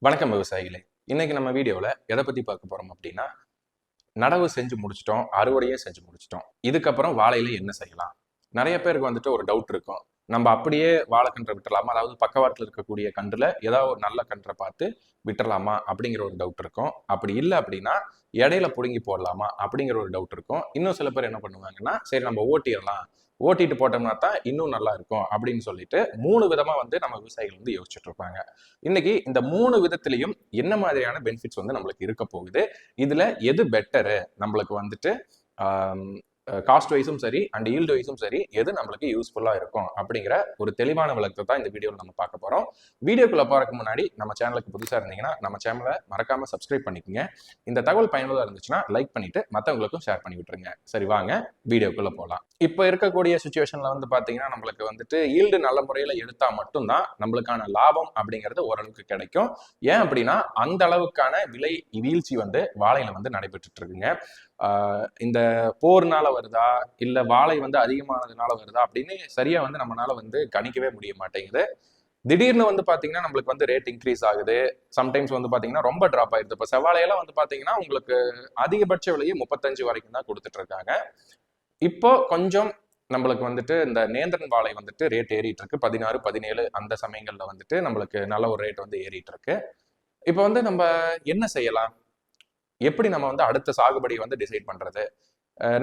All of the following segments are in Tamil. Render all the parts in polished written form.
வணக்கம் விவசாயிகளே. இன்னைக்கு நம்ம வீடியோவில் எதை பற்றி பார்க்க போகிறோம் அப்படின்னா, நடவு செஞ்சு முடிச்சிட்டோம், அறுவடையே செஞ்சு முடிச்சிட்டோம். இதுக்கப்புறம் வாழையில என்ன செய்யலாம்? நிறைய பேருக்கு வந்துட்டு ஒரு டவுட் இருக்கும். நம்ம அப்படியே வாழைக்கன்றை விட்டுறலாமா? அதாவது பக்கவாட்டில் இருக்கக்கூடிய கன்றுல ஏதாவது ஒரு நல்ல கன்றை பார்த்து விட்டுறலாமா அப்படிங்கிற ஒரு டவுட் இருக்கும். அப்படி இல்லை அப்படின்னா இடையில பிடுங்கி போடலாமா அப்படிங்கிற ஒரு டவுட் இருக்கும். இன்னும் சில பேர் என்ன பண்ணுவாங்கன்னா, சரி நம்ம ஓட்டிடலாம், ஓட்டிட்டு போட்டோம்னா தான் இன்னும் நல்லா இருக்கும் அப்படின்னு சொல்லிட்டு 3 விதமா வந்து நம்ம விவசாயிகள் வந்து யோசிச்சுட்டு இருப்பாங்க. இன்னைக்கு இந்த 3 விதத்திலையும் என்ன மாதிரியான பெனிஃபிட்ஸ் வந்து நம்மளுக்கு இருக்க போகுது, இதுல எது பெட்டரு, நம்மளுக்கு வந்துட்டு காஸ்ட் வைஸும் சரி அண்ட் ஈல்டு வைஸும் சரி எது நம்மளுக்கு யூஸ்ஃபுல்லா இருக்கும் அப்படிங்கிற ஒரு தெளிவான விளக்கத்தை தான் இந்த வீடியோவில் நம்ம பார்க்க போறோம். வீடியோக்குள்ள போறதுக்கு முன்னாடி நம்ம சேனலுக்கு புதுசா இருந்தீங்கன்னா நம்ம சேனலை மறக்காம சப்ஸ்கிரைப் பண்ணிக்கோங்க. இந்த தகவல் பயனுள்ளதா இருந்துச்சுன்னா லைக் பண்ணிட்டு மற்றவங்களுக்கும் ஷேர் பண்ணி விட்டுருங்க. சரி, வாங்க வீடியோக்குள்ள போகலாம். இப்போ இருக்கக்கூடிய சுச்சுவேஷன்ல வந்து பாத்தீங்கன்னா நம்மளுக்கு வந்துட்டு ஈல்டு நல்ல முறையில எடுத்தா மட்டும்தான் நம்மளுக்கான லாபம் அப்படிங்கிறது ஓரளவுக்கு கிடைக்கும். ஏன் அப்படின்னா அந்த அளவுக்கான விலை வீழ்ச்சி வந்து வாழையில வந்து நடைபெற்றுட்டு இருக்குங்க. இந்த போர்னால வருதா இல்ல வாழை வந்து அதிகமானதுனால வருதா அப்படின்னு சரியா வந்து நம்மளால வந்து கணிக்கவே முடிய மாட்டேங்குது. திடீர்னு வந்து பாத்தீங்கன்னா நம்மளுக்கு வந்து ரேட் இன்க்ரீஸ் ஆகுது, சம்டைம்ஸ் வந்து பாத்தீங்கன்னா ரொம்ப டிராப் ஆயிடுது. இப்போ செவ்வாழையெல்லாம் வந்து பாத்தீங்கன்னா உங்களுக்கு அதிகபட்ச விலையை 35 வரைக்கும் தான் கொடுத்துட்டு இருக்காங்க. இப்போ கொஞ்சம் நம்மளுக்கு வந்துட்டு இந்த நேந்திரன் வாழை வந்துட்டு ரேட் ஏறிட்டு இருக்கு. 16, 17 அந்த சமயங்கள்ல வந்துட்டு நம்மளுக்கு நல்ல ஒரு ரேட் வந்து ஏறிட்டு இருக்கு. இப்போ வந்து நம்ம என்ன செய்யலாம், எப்படி நம்ம வந்து அடுத்த சாகுபடி வந்து டிசைட் பண்றது?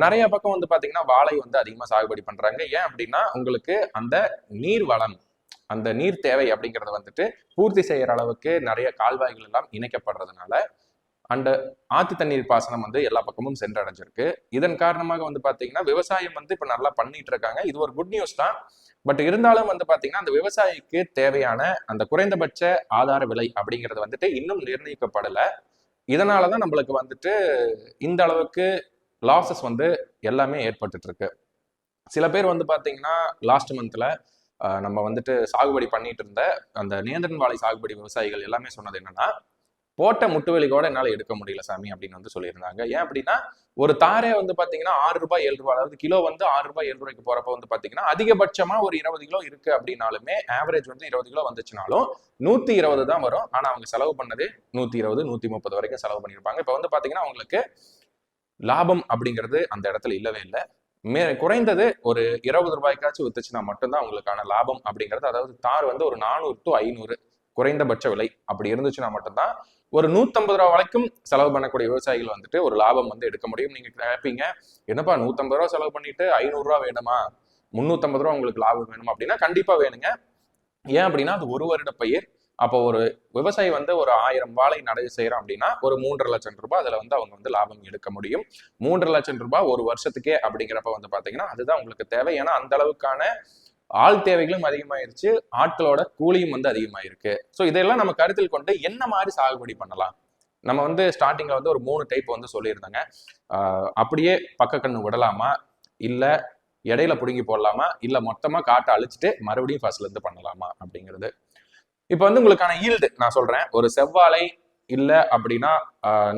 நிறைய பக்கம் வந்து பாத்தீங்கன்னா வாழை வந்து அதிகமா சாகுபடி பண்றாங்க. ஏன் அப்படின்னா உங்களுக்கு அந்த நீர் வளம், அந்த நீர் தேவை அப்படிங்கறத வந்துட்டு பூர்த்தி செய்யற அளவுக்கு நிறைய கால்வாய்கள் எல்லாம் இணைக்கப்படுறதுனால அண்ட் ஆத்து தண்ணீர் பாசனம் வந்து எல்லா பக்கமும் சென்றடைஞ்சிருக்கு. இதன் காரணமாக வந்து பாத்தீங்கன்னா விவசாயம் வந்து இப்ப நல்லா பண்ணிட்டு இருக்காங்க. இது ஒரு குட் நியூஸ் தான். பட் இருந்தாலும் வந்து பாத்தீங்கன்னா அந்த விவசாயிக்கு தேவையான அந்த குறைந்தபட்ச ஆதார விலை அப்படிங்கிறது வந்துட்டு இன்னும் நிர்ணயிக்கப்படல. இதனாலதான் நம்மளுக்கு வந்துட்டு இந்த அளவுக்கு லாசஸ் வந்து எல்லாமே ஏற்பட்டுட்டு இருக்கு. சில பேர் வந்து பாத்தீங்கன்னா லாஸ்ட் மந்த்ல நம்ம வந்துட்டு சாகுபடி பண்ணிட்டு இருந்த அந்த நேந்திரன் வாழை சாகுபடி விவசாயிகள் எல்லாமே சொன்னது என்னன்னா, போட்ட முட்டுவெளி கூட என்னால எடுக்க முடியல சாமி அப்படின்னு வந்து சொல்லியிருந்தாங்க. ஏன் அப்படின்னா ஒரு தாரே வந்து பாத்தீங்கன்னா 6 ரூபாய் 7 ரூபாய், அதாவது கிலோ வந்து 6 ரூபாய் 7 ரூபாய்க்கு போறப்ப வந்து பாத்தீங்கன்னா அதிகபட்சமா ஒரு 20 கிலோ இருக்கு அப்படின்னாலுமே ஆவரேஜ் வந்து 20 கிலோ வந்துச்சுனாலும் 120 தான் வரும். ஆனா அவங்க செலவு பண்ணது 120 130 வரைக்கும் செலவு பண்ணியிருப்பாங்க. இப்ப வந்து பாத்தீங்கன்னா அவங்களுக்கு லாபம் அப்படிங்கிறது அந்த இடத்துல இல்லவே இல்லை. குறைந்தது ஒரு 20 ரூபாய்க்காச்சும் வித்துச்சுன்னா மட்டும்தான் அவங்களுக்கான லாபம் அப்படிங்கிறது. அதாவது தார் வந்து ஒரு 400 to 500 குறைந்தபட்ச விலை அப்படி இருந்துச்சுன்னா மட்டும்தான் ஒரு 150 ரூபா வரைக்கும் செலவு பண்ணக்கூடிய விவசாயிகள் வந்துட்டு ஒரு லாபம் வந்து எடுக்க முடியும். நீங்க கேட்பீங்க, என்னப்பா 150 ரூபா செலவு பண்ணிட்டு 500 ரூபா வேணுமா, 350 ரூபா உங்களுக்கு லாபம் வேணுமா அப்படின்னா கண்டிப்பா வேணுங்க. ஏன் அப்படின்னா அது ஒரு வருட பயிர். அப்போ ஒரு விவசாயி வந்து ஒரு 1000 வாழை நடவு செய்யறோம் அப்படின்னா ஒரு 3.5 லட்சம் ரூபாய் அதுல வந்து அவங்க வந்து லாபம் எடுக்க முடியும். 3.5 லட்சம் ரூபாய் ஒரு வருஷத்துக்கே அப்படிங்கிறப்ப வந்து பாத்தீங்கன்னா அதுதான் உங்களுக்கு தேவை. ஏன்னா அந்த அளவுக்கான ஆள் தேவைகளும் அதிகமாயிருச்சு, ஆட்களோட கூலியும் வந்து அதிகமாயிருக்கு. ஸோ இதெல்லாம் நம்ம கருத்தில் கொண்டு என்ன மாதிரி சாகுபடி பண்ணலாம்? நம்ம வந்து ஸ்டார்டிங்ல வந்து ஒரு 3 டைப் வந்து சொல்லியிருந்தாங்க. அப்படியே பக்க கண்ணு விடலாமா, இல்ல இடையில பிடுங்கி போடலாமா, இல்ல மொத்தமா காட்டை அழிச்சிட்டு மறுபடியும் ஃபர்ஸ்ட்ல இருந்து பண்ணலாமா அப்படிங்கிறது. இப்ப வந்து உங்களுக்கான ஈல்டு நான் சொல்றேன். ஒரு செவ்வாழை இல்ல அப்படின்னா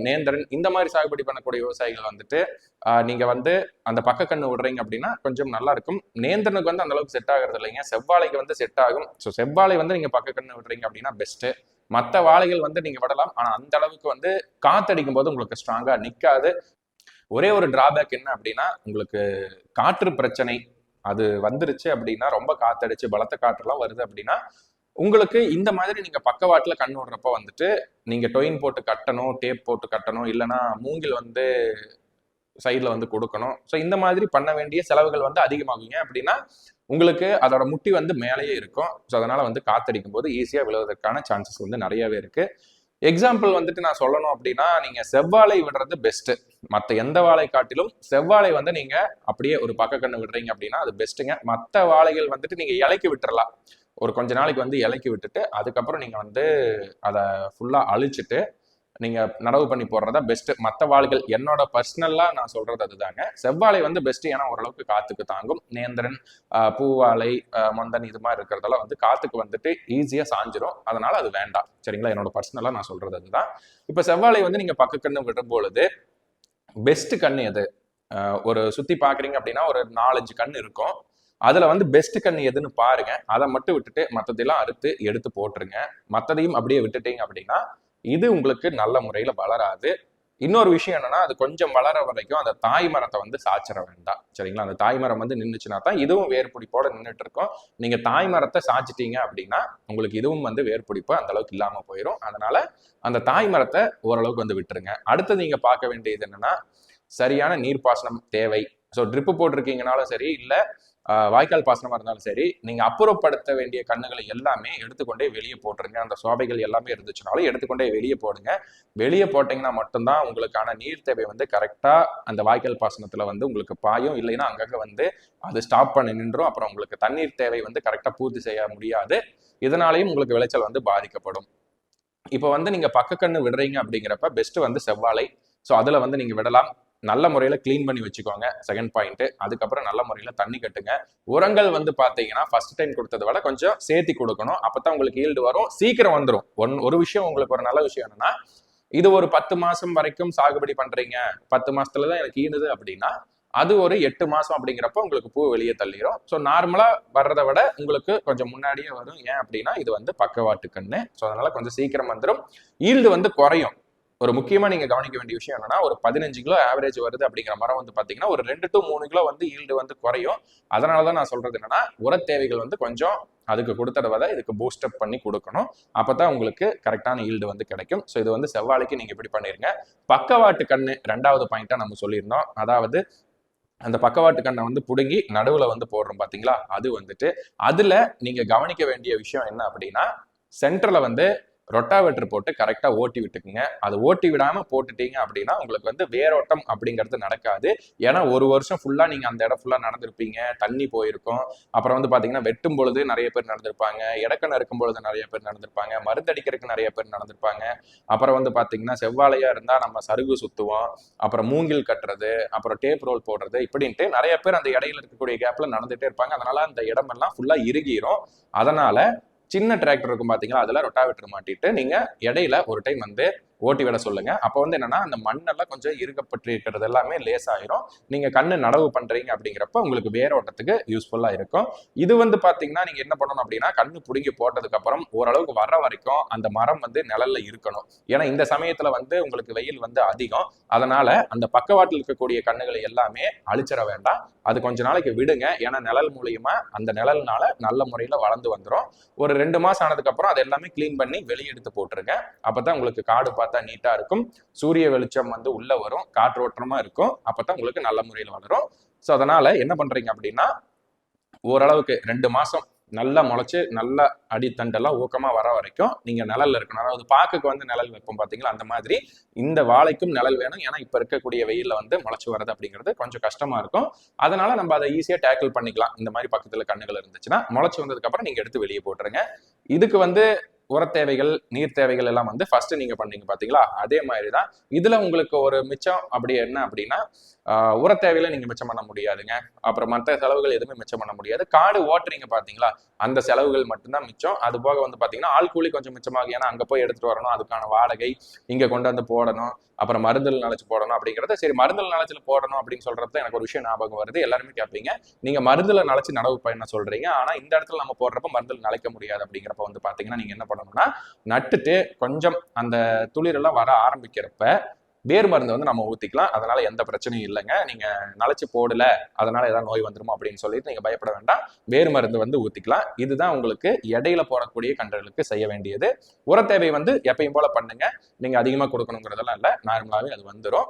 நேந்திரன் இந்த மாதிரி சாகுபடி பண்ணக்கூடிய விவசாயிகள் வந்துட்டு நீங்க வந்து அந்த பக்க கண்ணு விடுறீங்க அப்படின்னா கொஞ்சம் நல்லா இருக்கும். நேந்திரனுக்கு வந்து அந்த அளவுக்கு செட் ஆகிறது இல்லைங்க, செவ்வாழைக்கு வந்து செட் ஆகும். ஸோ செவ்வாழை வந்து நீங்க பக்க கண்ணு விடுறீங்க அப்படின்னா பெஸ்ட். மற்ற வாழைகள் வந்து நீங்க விடலாம், ஆனா அந்த அளவுக்கு வந்து காத்தடிக்கும் போது உங்களுக்கு ஸ்ட்ராங்கா நிக்காது. ஒரே ஒரு டிராபேக் என்ன அப்படின்னா உங்களுக்கு காற்று பிரச்சனை அது வந்துருச்சு அப்படின்னா, ரொம்ப காத்தடிச்சு பலத்த காற்றுலாம் வருது அப்படின்னா உங்களுக்கு இந்த மாதிரி நீங்க பக்கவாட்டுல கண் விடுறப்ப வந்துட்டு நீங்க டொயின் போட்டு கட்டணும், டேப் போட்டு கட்டணும், இல்லைன்னா மூங்கில் வந்து சைட்ல வந்து கொடுக்கணும். ஸோ இந்த மாதிரி பண்ண வேண்டிய செலவுகள் வந்து அதிகமாகுங்க. அப்படின்னா உங்களுக்கு அதோட முட்டி வந்து மேலேயே இருக்கும். ஸோ அதனால வந்து காத்தடிக்கும் போது ஈஸியா விழுவதற்கான சான்சஸ் வந்து நிறையவே இருக்கு. எக்ஸாம்பிள் வந்துட்டு நான் சொல்லணும் அப்படின்னா நீங்க செவ்வாழை விடுறது பெஸ்ட். மற்ற எந்த வாழை காட்டிலும் செவ்வாழை வந்து நீங்க அப்படியே ஒரு பக்க கண்ணு விடுறீங்க அப்படின்னா அது பெஸ்ட்டுங்க. மற்ற வாழைகள் வந்துட்டு நீங்க இலைக்கு விட்டுறலாம். ஒரு கொஞ்ச நாளைக்கு வந்து இலைக்கு விட்டுட்டு அதுக்கப்புறம் நீங்க வந்து அதை ஃபுல்லா அழிச்சிட்டு நீங்க நடவு பண்ணி போடுறதா பெஸ்ட். மற்ற வாழைகள் என்னோட பர்சனலா நான் சொல்றது அதுதாங்க. செவ்வாழை வந்து பெஸ்ட், ஏன்னா ஓரளவுக்கு காத்துக்கு தாங்கும். நேந்திரன், பூவாழை, மொந்தன் இது மாதிரி இருக்கிறதெல்லாம் வந்து காத்துக்கு வந்துட்டு ஈஸியா சாஞ்சிரும். அதனால அது வேண்டாம். சரிங்களா, என்னோட பர்சனலா நான் சொல்றது அதுதான். இப்ப செவ்வாழை வந்து நீங்க பக்க கண்ணு விடும் பொழுது பெஸ்ட் கண்ணு எது? ஒரு சுத்தி பாக்குறீங்க அப்படின்னா ஒரு 4-5 கண்ணு இருக்கும். அதுல வந்து பெஸ்ட் கண்ணு எதுன்னு பாருங்க. அதை மட்டும் விட்டுட்டு மற்றதெல்லாம் அறுத்து எடுத்து போட்டுருங்க. மற்றதையும் அப்படியே விட்டுட்டீங்க அப்படின்னா இது உங்களுக்கு நல்ல முறையில வளராது. இன்னொரு விஷயம் என்னன்னா, அது கொஞ்சம் வளர வரைக்கும் அந்த தாய் மரத்தை வந்து சாய்ச்சிட வேண்டாம். சரிங்களா? அந்த தாய் மரம் வந்து நின்றுச்சுன்னா தான் இதுவும் வேர்பிடிப்போட நின்றுட்டு இருக்கும். நீங்க தாய் மரத்தை சாய்ச்சிட்டீங்க அப்படின்னா உங்களுக்கு இதுவும் வந்து வேர்பிடிப்பு அந்த அளவுக்கு இல்லாம போயிடும். அதனால அந்த தாய் மரத்தை ஓரளவுக்கு வந்து விட்டுருங்க. அடுத்து நீங்க பார்க்க வேண்டியது என்னன்னா, சரியான நீர்ப்பாசனம் தேவை. ஸோ ட்ரிப்பு போட்டிருக்கீங்கனாலும் சரி, இல்லை வாய்க்கால் பாசனமா இருந்தாலும் சரி, நீங்க அப்புறப்படுத்த வேண்டிய கண்ணுகளை எல்லாமே எடுத்துக்கொண்டே வெளியே போட்டுருங்க. அந்த சோபைகள் எல்லாமே இருந்துச்சுனாலும் எடுத்துக்கொண்டே வெளியே போடுங்க. வெளியே போட்டீங்கன்னா மட்டும்தான் உங்களுக்கான நீர் தேவை வந்து கரெக்டா அந்த வாய்க்கால் பாசனத்துல வந்து உங்களுக்கு பாயும். இல்லைன்னா அங்கங்க வந்து அது ஸ்டாப் பண்ணி நின்றும். அப்புறம் உங்களுக்கு தண்ணீர் தேவை வந்து கரெக்டா பூர்த்தி செய்ய முடியாது. இதனாலையும் உங்களுக்கு விளைச்சல் வந்து பாதிக்கப்படும். இப்போ வந்து நீங்க பக்கக்கண்ணு விடுறீங்க அப்படிங்கிறப்ப பெஸ்ட் வந்து செவ்வாழை. ஸோ அதுல வந்து நீங்க விடலாம். நல்ல முறையில கிளீன் பண்ணி வச்சுக்கோங்க. Second point. அதுக்கப்புறம் நல்ல முறையில தண்ணி கட்டுங்க. உரங்கள் வந்து பாத்தீங்கன்னா ஃபர்ஸ்ட் டைம் கொடுத்ததை விட கொஞ்சம் சேர்த்தி கொடுக்கணும். அப்பதான் உங்களுக்கு ஈல்டு வரும். சீக்கிரம் வந்துடும். ஒரு விஷயம் உங்களுக்கு ஒரு நல்ல விஷயம் என்னன்னா, இது ஒரு 10 மாசம் வரைக்கும் சாகுபடி பண்றீங்க, 10 மாசத்துலதான் எனக்கு ஈனுது அப்படின்னா அது ஒரு 8 மாசம் அப்படிங்கிறப்ப உங்களுக்கு பூ வெளியே தள்ளிடும். ஸோ நார்மலா வர்றதை விட உங்களுக்கு கொஞ்சம் முன்னாடியே வரும். ஏன் அப்படின்னா இது வந்து பக்கவாட்டு கண்ணு. ஸோ அதனால கொஞ்சம் சீக்கிரம் வந்துடும். ஈல்டு வந்து குறையும். ஒரு முக்கியமா நீங்க கவனிக்க வேண்டிய விஷயம் என்னன்னா, ஒரு 15 கிலோ ஆவரேஜ் வருது அப்படிங்கிற மரம் வந்து பாத்தீங்கன்னா ஒரு 2 to 3 கிலோ வந்து ஈல்டு வந்து குறையும். அதனாலதான் நான் சொல்றது என்னன்னா, உர தேவைகள் வந்து கொஞ்சம் அதுக்கு கொடுத்தத விட இதுக்கு பூஸ்டப் பண்ணி கொடுக்கணும். அப்பதான் உங்களுக்கு கரெக்டான ஈல்டு வந்து கிடைக்கும். ஸோ இது வந்து செவ்வாழைக்கு நீங்க இப்படி பண்ணிருங்க. பக்கவாட்டு கண்ணு 2வது பாயிண்டா நம்ம சொல்லியிருந்தோம். அதாவது அந்த பக்கவாட்டு கண்ணை வந்து புடுங்கி நடுவுல வந்து போடுறோம் பாத்தீங்களா, அது வந்துட்டு அதுல நீங்க கவனிக்க வேண்டிய விஷயம் என்ன அப்படின்னா, சென்டர்ல வந்து ரொட்டாவேட்டர் போட்டு கரெக்டா ஓட்டி விட்டுக்குங்க. அது ஓட்டி விடாம போட்டுட்டீங்க அப்படின்னா உங்களுக்கு வந்து வேரோட்டம் அப்படிங்கிறது நடக்காது. ஏன்னா ஒரு வருஷம் ஃபுல்லா நீங்க அந்த இடம் ஃபுல்லா நடந்திருப்பீங்க, தண்ணி போயிருக்கும். அப்புறம் வந்து பாத்தீங்கன்னா வெட்டும் பொழுது நிறைய பேர் நடந்திருப்பாங்க, இடக்கண் இருக்கும் பொழுது நிறைய பேர் நடந்திருப்பாங்க, மருந்தடிக்கிறதுக்கு நிறைய பேர் நடந்திருப்பாங்க. அப்புறம் வந்து பாத்தீங்கன்னா செவ்வாழையா இருந்தா நம்ம சருகு சுத்துவோம், அப்புறம் மூங்கில் கட்டுறது, அப்புறம் டேப் ரோல் போடுறது, இப்படின்ட்டு நிறைய பேர் அந்த இடையில இருக்கக்கூடிய கேப்ல நடந்துட்டே இருப்பாங்க. அதனால அந்த இடமெல்லாம் ஃபுல்லா இறுகிரும். அதனால சின்ன டிராக்டர் இருக்கும் பாத்தீங்களா, அதுல ரொட்டாவேட்டர் மாட்டிட்டு நீங்க இடையில ஒரு டைம் வந்து ஓட்டி விட சொல்லுங்க. அப்போ வந்து என்னன்னா அந்த மண்ணெல்லாம் கொஞ்சம் இருக்கப்பட்டு இருக்கிறது எல்லாமே லேசாயிரும். நீங்க கண்ணு நடவு பண்றீங்க அப்படிங்கிறப்ப உங்களுக்கு வேரோட்டத்துக்கு யூஸ்ஃபுல்லா இருக்கும். இது வந்து பாத்தீங்கன்னா நீங்க என்ன பண்ணணும் அப்படின்னா, கண்ணு புடுங்கி போட்டதுக்கு அப்புறம் ஓரளவுக்கு வர்ற வரைக்கும் அந்த மரம் வந்து நிழல்ல இருக்கணும். ஏன்னா இந்த சமயத்துல வந்து உங்களுக்கு வெயில் வந்து அதிகம். அதனால அந்த பக்கவாட்டில் இருக்கக்கூடிய கண்ணுகளை எல்லாமே அழிச்சிட வேண்டாம். அது கொஞ்ச நாளைக்கு விடுங்க. ஏன்னா நிழல் மூலியமா அந்த நிழல்னால நல்ல முறையில வளர்ந்து வந்துடும். ஒரு 2 மாசம் ஆனதுக்கு அப்புறம் அதை எல்லாமே கிளீன் பண்ணி வெளியே எடுத்து போட்டுருங்க. அப்பதான் உங்களுக்கு காடு பார்த்தா நீட்டா இருக்கும். சூரிய வெளிச்சம் வந்து உள்ள வரும், காற்றோட்டமா இருக்கும். அப்பதான் உங்களுக்கு நல்ல முறையில் வளரும். ஸோ அதனால என்ன பண்றீங்க அப்படின்னா, ஓரளவுக்கு 2 மாசம் நல்லா முளைச்சு நல்ல அடித்தண்டெல்லாம் ஊக்கமா வர வரைக்கும் நீங்க நிழல்ல இருக்கணும். அதாவது பாக்குக்கு வந்து நிழல் வைப்போம் பாத்தீங்களா, அந்த மாதிரி இந்த வாழைக்கும் நிழல் வேணும். ஏன்னா இப்ப இருக்கக்கூடிய வெயில்ல வந்து முளைச்சு வர்றது அப்படிங்கிறது கொஞ்சம் கஷ்டமா இருக்கும். அதனால நம்ம அதை ஈஸியா டேக்கிள் பண்ணிக்கலாம். இந்த மாதிரி பக்கத்துல கண்ணுகள் இருந்துச்சுன்னா முளைச்சு வந்ததுக்கு அப்புறம் நீங்க எடுத்து வெளியே போட்டுருங்க. இதுக்கு வந்து உர தேவைகள், நீர் தேவைகள் எல்லாம் வந்து ஃபர்ஸ்ட் நீங்க பண்ணீங்க பாத்தீங்களா, அதே மாதிரிதான் இதுல உங்களுக்கு ஒரு மிச்சம் அப்படி என்ன அப்படின்னா, உர தேவையில நீங்க மிச்சம் பண்ண முடியாதுங்க. அப்புறம் மற்ற செலவுகள் எதுவுமே மிச்சம் பண்ண முடியாது. காடு ஓட்டுறீங்க பாத்தீங்களா, அந்த செலவுகள் மட்டும்தான் மிச்சம். அது போக வந்து பாத்தீங்கன்னா ஆள் கூலி கொஞ்சம் மிச்சமாகும். ஏன்னா அங்க போய் எடுத்துட்டு வரணும், அதுக்கான வாடகை, இங்க கொண்டு வந்து போடணும், அப்புறம் மருந்தில் நினைச்சு போடணும் அப்படிங்கிறத. சரி, மருந்தில் நினைச்சு போடணும் அப்படின்னு சொல்றது எனக்கு ஒரு விஷயம் ஞாபகம் வருது. எல்லாருமே கேட்பீங்க, நீங்க மருந்துல நினைச்சு நடவு பயண சொல்றீங்க, ஆனா இந்த இடத்துல நம்ம போடுறப்ப மருந்தில் நிலைக்க முடியாது. அப்படிங்கிறப்ப வந்து பாத்தீங்கன்னா நீங்க என்ன பண்ணணும்னா, நட்டுட்டு கொஞ்சம் அந்த துளிர் எல்லாம் வர ஆரம்பிக்கிறப்ப வேர் மருந்து வந்து நம்ம ஊத்திக்கலாம். அதனால எந்த பிரச்சனையும் இல்லைங்க. நீங்க நினைச்சு போடல அதனால ஏதாவது நோய் வந்துருமோ அப்படின்னு சொல்லிட்டு நீங்க பயப்பட வேண்டாம். வேர் மருந்து வந்து ஊத்திக்கலாம். இதுதான் உங்களுக்கு இடையில போடக்கூடிய கன்றுகளுக்கு செய்ய வேண்டியது. உர தேவை வந்து எப்பயும் போல பண்ணுங்க. நீங்க அதிகமா கொடுக்கணுங்கிறதெல்லாம் இல்ல, நார்மலாவே அது வந்துடும்.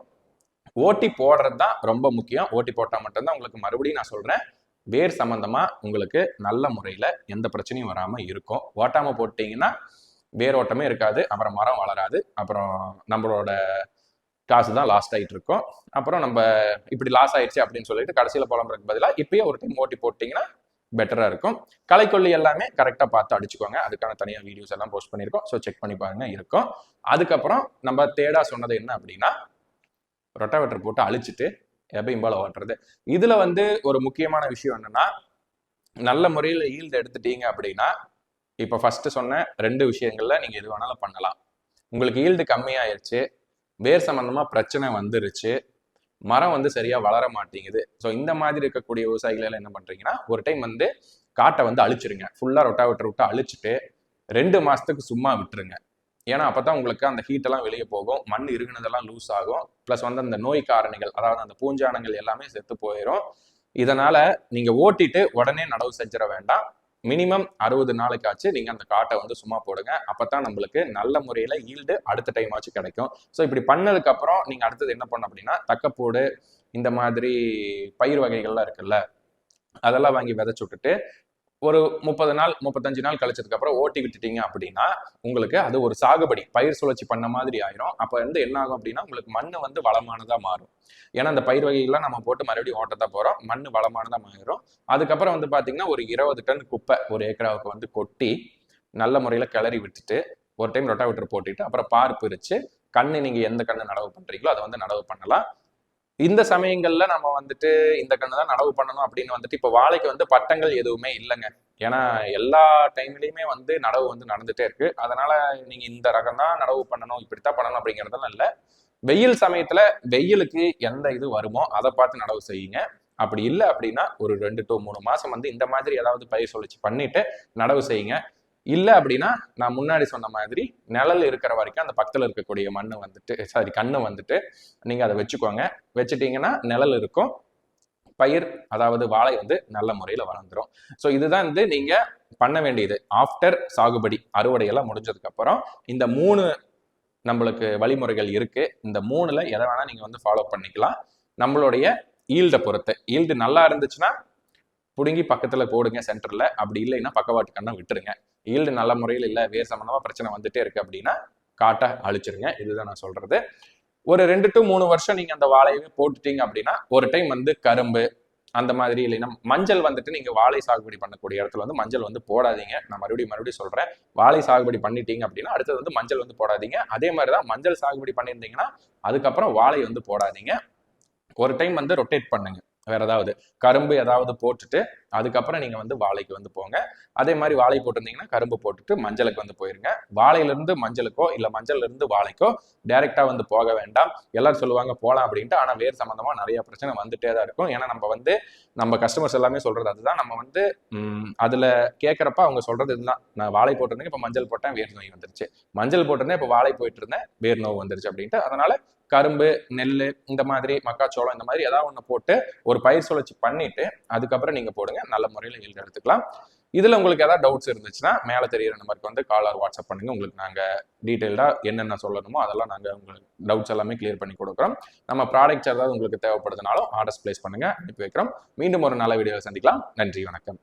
ஓட்டி போடுறது தான் ரொம்ப முக்கியம். ஓட்டி போட்டா மட்டும்தான் உங்களுக்கு, மறுபடியும் நான் சொல்றேன், வேர் சம்பந்தமா உங்களுக்கு நல்ல முறையில எந்த பிரச்சனையும் வராம இருக்கும். ஓட்டாம போட்டீங்கன்னா வேரோட்டமே இருக்காது, அப்புறம் மரம் வளராது, அப்புறம் நம்மளோட காசு தான் லாஸ்ட் ஆகிட்டு இருக்கும். அப்புறம் நம்ம இப்படி லாஸ் ஆயிடுச்சு அப்படின்னு சொல்லிட்டு கடைசியில புலம்புறதுக்கு பதிலாக இப்பயே ஒரு டைம் ஓட்டி போட்டிங்கன்னா பெட்டரா இருக்கும். களைக்கொல்லி எல்லாமே கரெக்டா பார்த்து அடிச்சுக்கோங்க. அதுக்கான தனியாக வீடியோஸ் எல்லாம் போஸ்ட் பண்ணியிருக்கோம். ஸோ செக் பண்ணி பாருங்க, இருக்கும். அதுக்கப்புறம் நம்ம தேடா சொன்னது என்ன அப்படின்னா, ரொட்டாவேட்டர் போட்டு அழிச்சிட்டு எப்பயும் போல ஓட்டுறது. இதுல வந்து ஒரு முக்கியமான விஷயம் என்னன்னா, நல்ல முறையில் ஈல்டு எடுத்துட்டீங்க அப்படின்னா, இப்போ ஃபர்ஸ்ட் சொன்ன 2 விஷயங்கள்ல நீங்க எது வேணாலும் பண்ணலாம். உங்களுக்கு ஈல்டு கம்மியாயிருச்சு, வேர் சம்பந்தமா பிரச்சனை வந்துருச்சு, மரம் வந்து சரியா வளர மாட்டேங்குது. ஸோ இந்த மாதிரி இருக்கக்கூடிய விவசாயிகள் எல்லாம் என்ன பண்றீங்கன்னா, ஒரு டைம் வந்து காட்டை வந்து அழிச்சிருங்க. ஃபுல்லா ரொட்டாவேட்டர் விட்டு அழிச்சிட்டு 2 மாசத்துக்கு சும்மா விட்டுருங்க. ஏன்னா அப்பதான் உங்களுக்கு அந்த ஹீட் எல்லாம் வெளியே போகும், மண் இறுகுனதெல்லாம் லூஸ் ஆகும், பிளஸ் வந்து அந்த நோய் காரணிகள், அதாவது அந்த பூஞ்சானங்கள் எல்லாமே செத்து போயிடும். இதனால நீங்க ஓட்டிட்டு உடனே நடவு செஞ்சிட வேண்டாம். மினிமம் 60 நாளைக்காச்சு நீங்க அந்த காட்டை வந்து சும்மா போடுங்க. அப்பதான் நம்மளுக்கு நல்ல முறையில ஈல்டு அடுத்த டைம் ஆச்சு கிடைக்கும். ஸோ இப்படி பண்ணதுக்கு அப்புறம் நீங்க அடுத்தது என்ன பண்ணணும் அப்படின்னா, தக்கப்போடு இந்த மாதிரி பயிர் வகைகள்லாம் இருக்குல்ல, அதெல்லாம் வாங்கி விதைச்சு விட்டுட்டு ஒரு 30 நாள் 35 நாள் கழிச்சதுக்கு அப்புறம் ஓட்டி விட்டுட்டீங்க அப்படின்னா உங்களுக்கு அது ஒரு சாகுபடி பயிர் சுழற்சி பண்ண மாதிரி ஆயிரும். அப்ப வந்து என்ன ஆகும் அப்படின்னா உங்களுக்கு மண் வந்து வளமானதா மாறும். ஏன்னா அந்த பயிர் வகைகள்லாம் நம்ம போட்டு மறுபடியும் ஓட்டத்தான் போறோம், மண் வளமானதா மாறிடும். அதுக்கப்புறம் வந்து பாத்தீங்கன்னா ஒரு 20 டன் குப்பை ஒரு ஏக்கராவுக்கு வந்து கொட்டி நல்ல முறையில கிளறி விட்டுட்டு ஒரு டைம் ரொட்டாவேட்டர் போட்டுட்டு அப்புறம் பார் பிரிச்சு கண்ணு நீங்க எந்த கண்ணு நடவு பண்றீங்களோ அதை வந்து நடவு பண்ணலாம். இந்த சமயங்கள்ல நம்ம வந்துட்டு இந்த கண்ணு தான் நடவு பண்ணணும் அப்படின்னு வந்துட்டு இப்போ வாழைக்கு வந்து பட்டங்கள் எதுவுமே இல்லைங்க. ஏன்னா எல்லா டைம்லயுமே வந்து நடவு வந்து நடந்துட்டே இருக்கு. அதனால நீங்க இந்த ரகம் தான் நடவு பண்ணணும், இப்படித்தான் பண்ணணும் அப்படிங்கிறதெல்லாம் இல்லை. வெயில் சமயத்துல வெயிலுக்கு எந்த இது வருமோ அதை பார்த்து நடவு செய்யுங்க. அப்படி இல்லை அப்படின்னா ஒரு 2 to 3 மாசம் வந்து இந்த மாதிரி ஏதாவது பயிர் சுழற்சி பண்ணிட்டு நடவு செய்யுங்க. இல்லை அப்படின்னா நான் முன்னாடி சொன்ன மாதிரி நிழல் இருக்கிற வரைக்கும் அந்த பக்கத்தில் இருக்கக்கூடிய மண்ணு வந்துட்டு கண்ணு வந்துட்டு நீங்க அதை வச்சுக்கோங்க. வச்சுட்டீங்கன்னா நிழல் இருக்கும், பயிர் அதாவது வாழை வந்து நல்ல முறையில் வளர்ந்துடும். ஸோ இதுதான் வந்து நீங்க பண்ண வேண்டியது ஆஃப்டர் சாகுபடி அறுவடையெல்லாம் முடிஞ்சதுக்கு அப்புறம். இந்த 3 நம்மளுக்கு வழிமுறைகள் இருக்கு. இந்த 3ல எதை வேணா நீங்க வந்து ஃபாலோ பண்ணிக்கலாம். நம்மளுடைய ஈல்டை பொறுத்து ஈல்டு நல்லா இருந்துச்சுன்னா புடுங்கி பக்கத்துல போடுங்க சென்டர்ல, அப்படி இல்லைன்னா பக்கவாட்டு கண்ணை விட்டுருங்க. ஈல்டு நல்ல முறையில் இல்லை, வேர் சம்பந்தமா பிரச்சனை வந்துட்டே இருக்கு அப்படின்னா காட்டை அழிச்சிருங்க. இதுதான் நான் சொல்றது. ஒரு 2 to 3 வருஷம் நீங்க அந்த வாழையவே போட்டுட்டீங்க அப்படின்னா ஒரு டைம் வந்து கரும்பு அந்த மாதிரி இல்லைன்னா மஞ்சள் வந்துட்டு நீங்க வாழை சாகுபடி பண்ணக்கூடிய இடத்துல வந்து மஞ்சள் வந்து போடாதீங்க. நான் மறுபடியும் சொல்றேன், வாழை சாகுபடி பண்ணிட்டீங்க அப்படின்னா அடுத்தது வந்து மஞ்சள் வந்து போடாதீங்க. அதே மாதிரிதான் மஞ்சள் சாகுபடி பண்ணியிருந்தீங்கன்னா அதுக்கப்புறம் வாழை வந்து போடாதீங்க. ஒரு டைம் வந்து ரொட்டேட் பண்ணுங்க. வேற ஏதாவது கரும்பு ஏதாவது போட்டுட்டு அதுக்கப்புறம் நீங்க வந்து வாழைக்கு வந்து போங்க. அதே மாதிரி வாழை போட்டிருந்தீங்கன்னா கரும்பு போட்டுட்டு மஞ்சளுக்கு வந்து போயிருங்க. வாழையில இருந்து மஞ்சளுக்கோ இல்ல மஞ்சள்ல இருந்து வாழைக்கோ டைரக்டா வந்து போக வேண்டாம். எல்லாரும் சொல்லுவாங்க போலாம் அப்படின்ட்டு, ஆனா வேர் சம்பந்தமா நிறைய பிரச்சனை வந்துட்டே தான் இருக்கும். ஏன்னா நம்ம கஸ்டமர்ஸ் எல்லாமே சொல்றது அதுதான். நம்ம வந்து அதுல கேட்கறப்ப அவங்க சொல்றது இதுதான், நான் வாழை போட்டிருந்தேன் இப்ப மஞ்சள் போட்டேன் வேர் நோய் வந்துருச்சு, மஞ்சள் போட்டிருந்தேன் இப்ப வாழை போயிட்டு இருந்தேன் வேர் நோய் வந்துருச்சு அப்படின்ட்டு. அதனால கரும்பு, நெல், இந்த மாதிரி மக்காச்சோளம் இந்த மாதிரி ஏதாவது ஒன்று போட்டு ஒரு பயிர் சுழற்சி பண்ணிட்டு அதுக்கப்புறம் நீங்க போடுங்க. நல்ல முறையில் ஈல்டு எடுத்துக்கலாம். இதுல உங்களுக்கு ஏதாவது டவுட்ஸ் இருந்துச்சுன்னா மேல தெரியுற நம்பருக்கு வந்து கால் ஆர் வாட்ஸ்அப் பண்ணுங்க. உங்களுக்கு நாங்க டீட்டெயில்டா என்னென்ன சொல்லணுமோ அதெல்லாம் நாங்க உங்களுக்கு டவுட்ஸ் எல்லாமே கிளியர் பண்ணி கொடுக்குறோம். நம்ம ப்ராடக்ட்ஸ் ஏதாவது உங்களுக்கு தேவைப்படுதுனாலும் ஆர்டர்ஸ் பிளேஸ் பண்ணுங்க, அனுப்பி வைக்கிறோம். மீண்டும் ஒரு நல்ல வீடியோவில் சந்திக்கலாம். நன்றி, வணக்கம்.